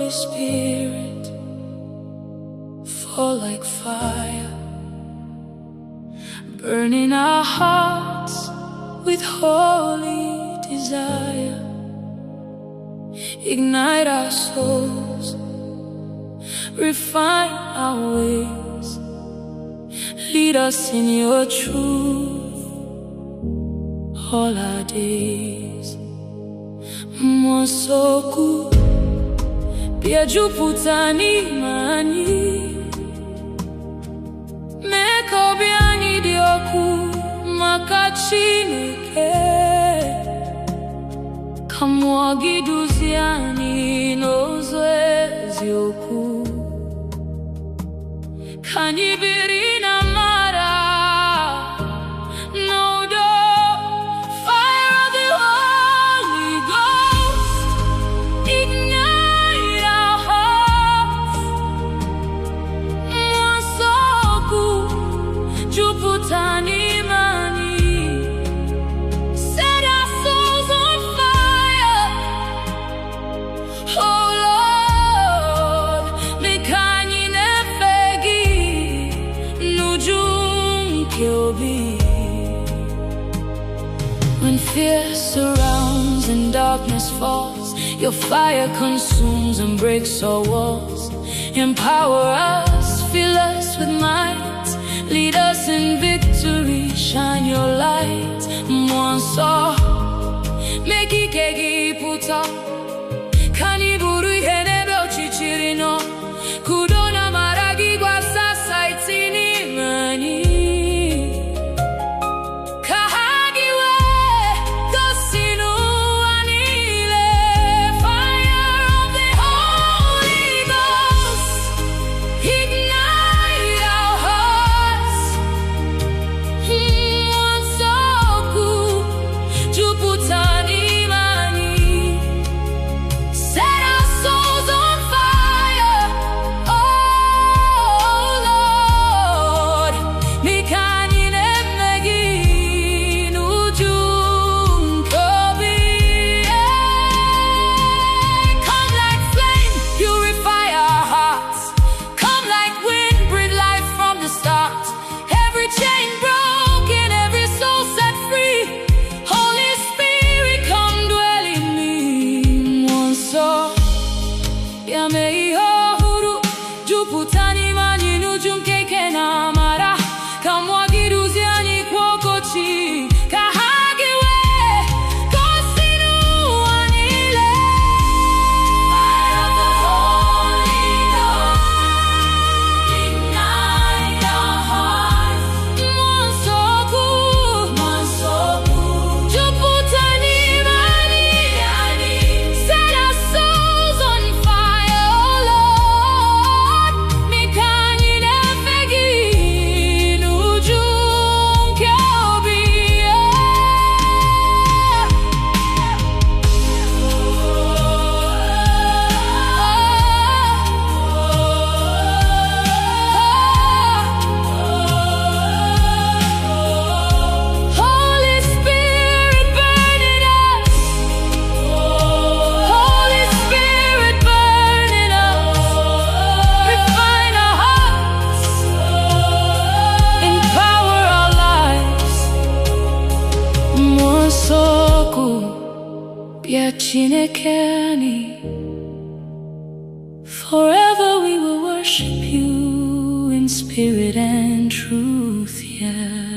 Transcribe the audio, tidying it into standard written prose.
Holy Spirit, fall like fire, burning our hearts with holy desire. Ignite our souls, refine our ways, lead us in your truth all our days. Mmụọ Nsọ Oku, bịa jupụta n'ime anyị, mee ka obi anyị dị ọkụ maka Chineke. Ka mmụọ gị duzie anyị n'ụzọ eziokwu, ka anyị biri na amara n'udo. Fire of the Holy Ghost, ignite our hearts. Mmụọ Nsọ Oku, jupụta n'ime anyị, set our souls on fire. Oh Lord, mee ka anyị na-efe gị n'uju nke obi. When fear surrounds and darkness falls, your fire consumes and breaks all walls. Empower us, fill us with might, lead us in victory, shine your light. Mmụọ Nsọ, mee ka ike gị pụta, ka anyị bụrụ ihe n'ebe ọchịchịrị nọ. Ka udo na amara gị gbasasịa n'ime anyị, ka ha gị wee gosi n'ụwa niile. Fire of the Holy Ghost, ignite our hearts. Mmụọ Nsọ Oku, jupụta n'ime anyị, set our souls on fire. Oh Lord, mee ka anyị na-eme gị n'uju nke obi. Come like flame, purify our hearts. Come like wind, breathe life from the start. Every chain broken, every soul set free. Holy Spirit, come dwell in me. Mmụọ Nsọ, bịa mee ihe ọhụrụ, jupụta n'ime anyị n'uju nke ike na amara. Ka mmụọ gị duzie anyị kwa ụbọchị, ka ha gị wee gosi n'ụwa niile. Fire of the Holy Ghost, ignite our hearts. Mmụọ Nsọ Oku, jupụta n'ime anyị, set our souls on fire. Oh Lord, mee ka anyị na-efe gị n'uju nke obi. Holy Spirit, burn in us. Holy Spirit, burn in us. Refine our hearts, empower our lives. Mmụọ Nsọ Oku, bịa Chineke anyị. Forever we will worship you in spirit and truth, yeah.